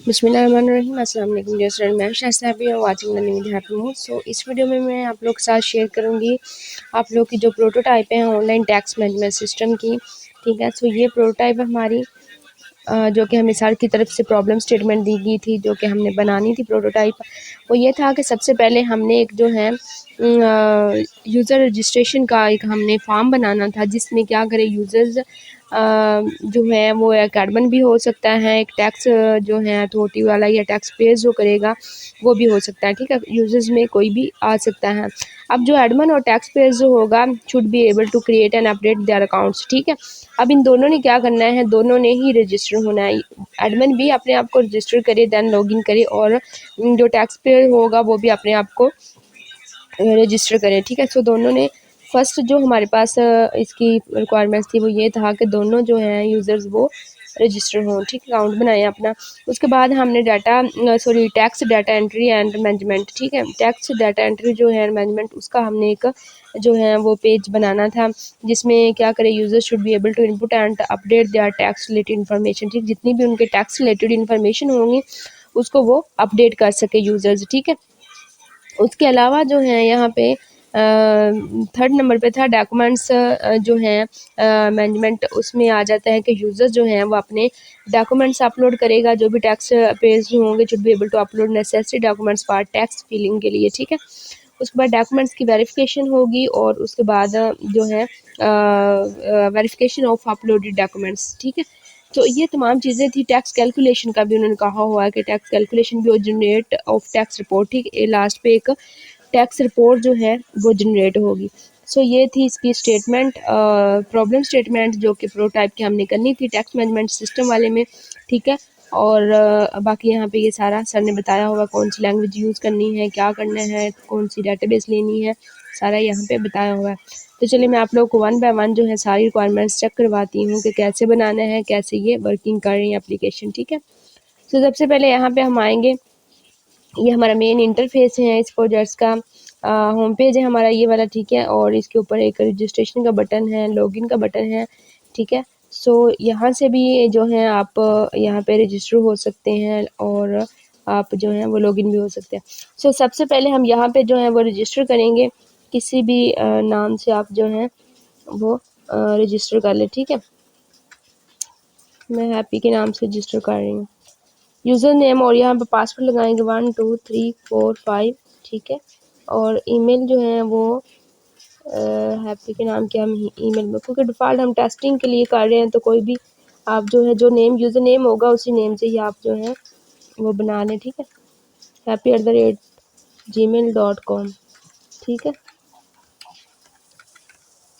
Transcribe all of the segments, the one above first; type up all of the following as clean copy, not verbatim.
बिस्मिल्लाहिर्रहमानिर्रहीम। अस्सलाम वालेकुम डियर स्टूडेंट, मैं शाइस्ता हैप्पी और watching the new happy mood. So इस वीडियो में मैं आप लोग के साथ शेयर करूंगी आप लोग की जो प्रोटोटाइप है ऑनलाइन टैक्स मैनेजमेंट सिस्टम की। ठीक है, सो ये प्रोटोटाइप हमारी जो कि हमें सर की तरफ से प्रॉब्लम स्टेटमेंट दी गई थी, जो कि हमने बनानी थी प्रोटोटाइप। वो ये था कि सबसे पहले हमने एक जो है यूज़र रजिस्ट्रेशन का एक हमने फॉर्म बनाना था, जिसमें क्या करें यूज़र्स जो है वो एक एडमिन भी हो सकता है, एक टैक्स जो है अथॉरिटी वाला या टैक्स पेयर जो करेगा वो भी हो सकता है। ठीक है, यूज़र्स में कोई भी आ सकता है। अब जो एडमिन और टैक्स पेयर जो होगा should be able to create and update their accounts. ठीक है, अब इन दोनों ने क्या करना है, दोनों ने ही रजिस्टर होना है। एडमिन भी अपने आप को रजिस्टर करे, देन लॉगिन करे, और जो टैक्स पेयर होगा वो भी अपने आप को रजिस्टर करे। ठीक है, सो दोनों ने फर्स्ट जो हमारे पास इसकी रिक्वायरमेंट्स थी वो ये था कि दोनों जो हैं यूज़र्स वो रजिस्टर हों। ठीक है, अकाउंट बनाए अपना। उसके बाद हमने tax data entry and management. ठीक है, टैक्स डाटा एंट्री जो है मैनेजमेंट, उसका हमने एक जो है वो पेज बनाना था, जिसमें क्या करें user should be able to input and update their tax related information. ठीक, जितनी भी उनके टैक्स रिलेटेड इन्फॉर्मेशन होंगी उसको वो अपडेट कर सके यूज़र्स। ठीक है, उसके अलावा जो है यहाँ पे थर्ड नंबर पे था डॉक्यूमेंट्स जो हैं मैनेजमेंट। उसमें आ जाता है कि यूज़र जो हैं वो अपने डॉक्यूमेंट्स अपलोड करेगा, जो भी टैक्स पेज होंगे should be able to upload necessary documents for tax filing के लिए। ठीक है, उसके बाद डॉक्यूमेंट्स की वेरिफिकेशन होगी, और उसके बाद जो है वेरिफिकेशन ऑफ अपलोडेड डॉक्यूमेंट्स। ठीक है, तो ये तमाम चीज़ें थी। टैक्स कैलकुलेशन का भी उन्होंने कहा हुआ है कि टैक्स कैलकुलेशन भी, और जनरेट ऑफ टैक्स रिपोर्ट। ठीक है, लास्ट पे एक टैक्स रिपोर्ट जो है वो जनरेट होगी। सो ये थी इसकी स्टेटमेंट, प्रॉब्लम स्टेटमेंट, जो कि प्रोटाइप की हमने करनी थी टैक्स मैनेजमेंट सिस्टम वाले में। ठीक है, और बाकी यहाँ पे ये सारा सर ने बताया होगा कौन सी लैंग्वेज यूज़ करनी है, क्या करना है, कौन सी डेटाबेस लेनी है, सारा यहाँ पे बताया हुआ है। तो चलिए मैं आप लोग को वन बाय वन जो है सारी रिक्वायरमेंट्स चेक करवाती हूँ कि कैसे बनाना है, कैसे ये वर्किंग कर रही है एप्लीकेशन। ठीक है, तो सबसे पहले यहाँ पे हम आएंगे, ये हमारा मेन इंटरफेस है इस प्रोजेक्ट्स का। होम पेज है हमारा ये वाला। ठीक है, और इसके ऊपर एक रजिस्ट्रेशन का बटन है, लॉगिन का बटन है। ठीक है, सो यहाँ से भी जो है आप यहाँ पे रजिस्टर हो सकते हैं, और आप जो है वो लॉगिन भी हो सकते हैं। सो सबसे पहले हम यहाँ पे जो है वो रजिस्टर करेंगे, किसी भी नाम से आप जो है वो रजिस्टर कर ले। ठीक है, मैं हैप्पी के नाम से रजिस्टर कर रही हूँ। यूज़र नेम और यहाँ पे पासवर्ड लगाएंगे 1 2 3 4 5। ठीक है, और ईमेल जो है वो हैप्पी के नाम के हम ईमेल में, क्योंकि डिफ़ॉल्ट हम टेस्टिंग के लिए कर रहे हैं, तो कोई भी आप जो है जो नेम यूज़र नेम होगा उसी नेम से ही आप जो है वो बना लें। ठीक है, happy@gmail.com। ठीक है,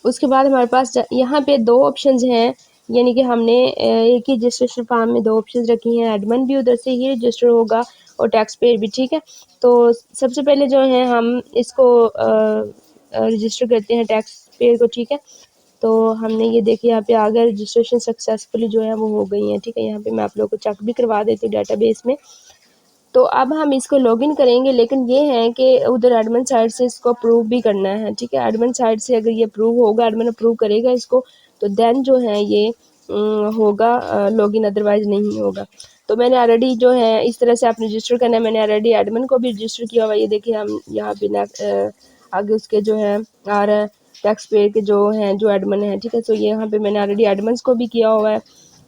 उसके बाद हमारे पास यहाँ पे दो ऑप्शंस हैं, यानी कि हमने एक ही रजिस्ट्रेशन फॉर्म में दो ऑप्शंस रखी हैं। एडमिन भी उधर से ही रजिस्टर होगा और टैक्स पेयर भी। ठीक है, तो सबसे पहले जो है हम इसको रजिस्टर करते हैं टैक्स पेयर को। ठीक है, तो हमने ये देखिए यहाँ पे आ गया रजिस्ट्रेशन सक्सेसफुली जो है वो हो गई है। ठीक है, यहाँ पे मैं आप लोगों को चेक भी करवा देती हूँ डाटाबेस में। तो अब हम इसको लॉगिन करेंगे, लेकिन ये है कि उधर एडमिन साइड से इसको अप्रूव भी करना है। ठीक है, एडमिन साइड से अगर ये अप्रूव होगा, एडमिन अप्रूव करेगा इसको, तो देन जो है ये होगा लॉगिन, अदरवाइज नहीं होगा। तो मैंने ऑलरेडी जो है इस तरह से आप रजिस्टर करना है, मैंने ऑलरेडी एडमिन को भी रजिस्टर किया हुआ है। ये देखिए हम यहाँ पे आगे उसके जो है और टैक्स पेयर के जो हैं जो एडमिन हैं। ठीक है, तो ये यहाँ पे मैंने ऑलरेडी एडमिन को भी किया हुआ है,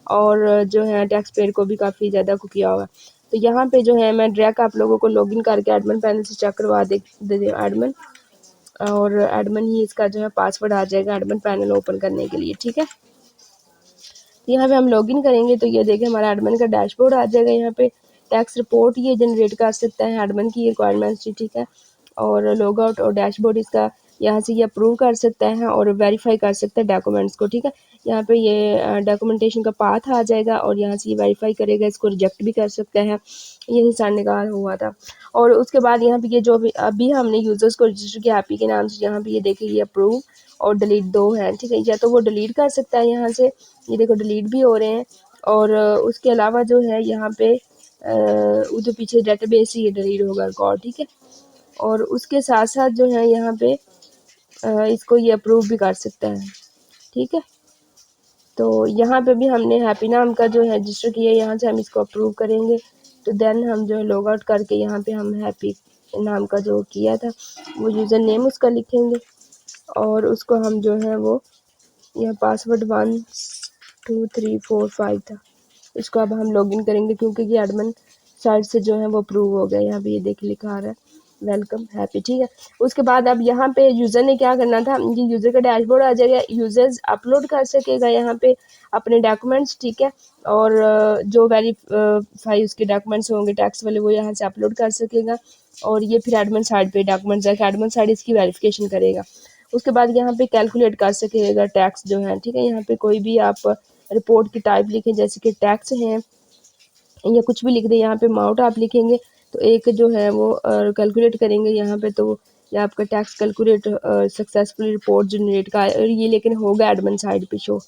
और जो है टैक्स पेयर को भी काफ़ी ज़्यादा को किया हुआ है। तो यहाँ पे जो है मैं डायरेक्ट आप लोगों को लॉगिन करके एडमिन पैनल से चेक करवा दे एडमिन, और एडमिन ही इसका जो है पासवर्ड आ जाएगा एडमिन पैनल ओपन करने के लिए। ठीक है, तो यहाँ पे हम लॉगिन करेंगे तो ये देखें हमारा एडमिन का डैशबोर्ड आ जाएगा। यहाँ पे टैक्स रिपोर्ट ये जनरेट कर सकता है एडमिन की रिक्वायरमेंट्स। ठीक है, और लॉग आउट और डैशबोर्ड इसका यहाँ से ये अप्रूव कर सकता है और वेरीफाई कर सकता है डॉक्यूमेंट्स को। ठीक है, यहाँ पे ये डॉक्यूमेंटेशन का पाथ आ जाएगा, और यहाँ से ये वेरीफाई करेगा, इसको रिजेक्ट भी कर सकता है। ये निशान निकाल हुआ था। और उसके बाद यहाँ पे ये जो अभी हमने यूजर्स को रजिस्टर किया हैप्पी के नाम से, यहाँ पे ये देखिए ये अप्रूव और डिलीट दो हैं। ठीक है, या तो वो डिलीट कर सकता है यहाँ से, ये देखो डिलीट भी हो रहे हैं, और उसके अलावा जो है यहाँ पे उधर पीछे डेटाबेस ही डिलीट होगा रिकॉर्ड। ठीक है, और उसके साथ साथ जो है यहाँ पे इसको ये अप्रूव भी कर सकता है। ठीक है, तो यहाँ पे भी हमने हैप्पी नाम का जो है रजिस्टर किया है, यहाँ से हम इसको अप्रूव करेंगे तो देन हम जो है लॉग आउट करके यहाँ पे हम हैप्पी नाम का जो किया था वो यूज़र नेम उसका लिखेंगे और उसको हम जो है वो यह पासवर्ड 1 2 3 4 5 था, इसको अब हम लॉगिन करेंगे क्योंकि ये एडमिन साइड से जो है वो अप्रूव हो गया। यहाँ पे ये देखिए लिखा आ रहा है वेलकम हैप्पी, ठीक है। उसके बाद अब यहाँ पे यूज़र ने क्या करना था, ये यूज़र का डैशबोर्ड आ जाएगा, यूज़र्स अपलोड कर सकेगा यहाँ पे अपने डॉक्यूमेंट्स, ठीक है। और जो वेरीफाई उसके डॉक्यूमेंट्स होंगे टैक्स वाले वो यहाँ से अपलोड कर सकेगा और ये फिर एडमिन साइड पे डॉक्यूमेंट्स जाके एडमिन साइड इसकी वेरिफिकेशन करेगा। उसके बाद यहाँ पे कैलकुलेट कर सकेगा टैक्स जो है, ठीक है। यहाँ पे कोई भी आप रिपोर्ट की टाइप लिखें जैसे कि टैक्स है या कुछ भी लिख दें, यहाँ पे अमाउंट आप लिखेंगे तो एक जो है वो कैलकुलेट करेंगे यहाँ पे, तो ये आपका tax calculate successful report generate का और ये लेकिन होगा एडमिन साइड पे शो,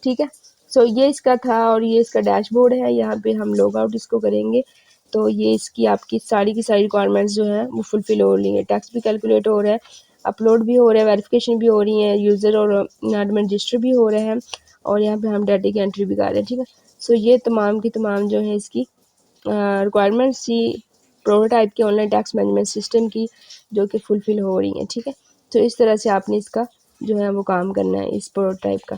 ठीक है। सो ये इसका था और ये इसका डैशबोर्ड है। यहाँ पे हम लॉग आउट इसको करेंगे तो ये इसकी आपकी सारी की सारी रिक्वायरमेंट्स जो है वो फुलफिल हो रही है, टैक्स भी कैलकुलेट हो रहा है, अपलोड भी हो रहा है, वेरिफिकेशन भी हो रही है, यूज़र और एडमिन रजिस्टर भी हो रहे हैं और यहाँ पे हम डाटा की एंट्री भी कर रहे हैं, ठीक है। सो ये तमाम की तमाम जो है इसकी रिक्वायरमेंट्स थी प्रोटोटाइप के ऑनलाइन टैक्स मैनेजमेंट सिस्टम की जो कि फुलफिल हो रही हैं, ठीक है। तो इस तरह से आपने इसका जो है वो काम करना है इस प्रोटोटाइप का।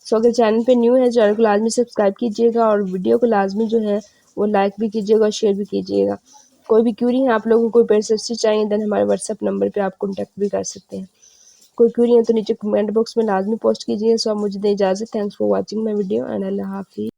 सो अगर चैनल पे न्यू है चैनल को लाजमी सब्सक्राइब कीजिएगा और वीडियो को लाजमी जो है वो लाइक भी कीजिएगा और शेयर भी कीजिएगा। कोई भी क्यूरी है आप लोगों को, कोई पेज चाहिए देन हमारे व्हाट्सएप नंबर पर आप कॉन्टैक्ट भी कर सकते हैं। कोई क्यूरी है तो नीचे कमेंट बॉक्स में लाजमी पोस्ट कीजिए। सो आप मुझे दें इजाज़त। Thanks for watching my video and अल्लाह हाफिज़।